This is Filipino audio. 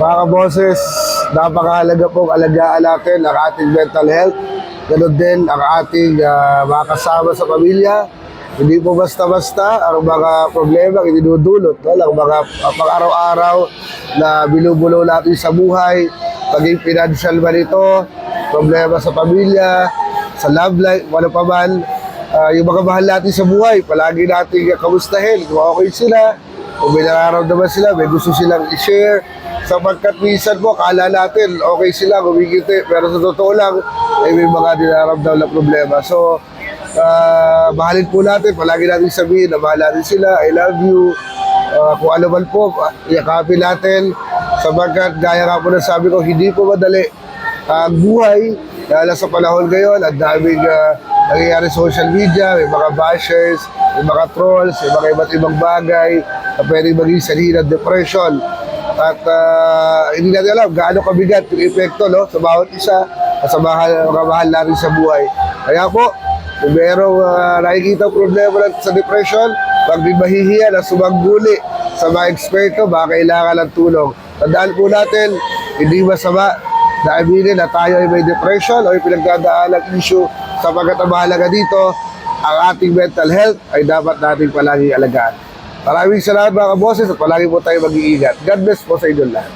Mga kaboses, napakahalaga pong alagaan natin ang ating mental health. Ganun din ang ating mga kasama sa pamilya. Hindi po basta-basta ang mga problema idinudulot, no? Ang mga pang-araw-araw na binubulo natin sa buhay, maging financial man ito, problema sa pamilya, sa love life, ano pa man, yung mga mahal natin sa buhay, palagi natin kamustahin kung okay sila, kung may nararamdaman sila, may gusto silang i-share. Sapagkat minsan po, kala natin okay sila, kumikiti, pero sa totoo lang, may mga dinaramdam na problema. So, mahalin po natin, palagi natin sabihin na mahal natin sila, I love you, kung ano man po, yakapin natin, sapagkat gaya nga po na sabi ko, hindi po madali ang buhay, dahil sa panahon ngayon, ang daming nangyayari sa social media, may mga bashers, may mga trolls, may mga iba't ibang bagay na pwedeng maging sanhi ng depression. At hindi natin alam gaano kabigat yung epekto, no, sa bawat isa, sa mga mahal natin sa buhay. Kaya po, kung mayroong nakikita problema sa depression, wag din mahihiya na sumagbuli sa mga eksperto, baka kailangan ng tulong. Tandaan po natin, hindi masama na aminin na tayo ay may depression o pinagdadaan ng issue, sapagkat ang mahalaga dito, ang ating mental health ay dapat nating palaging alagaan. Maraming salamat mga kaboses at palagi po tayo mag-iingat. God bless po sa inyo lahat.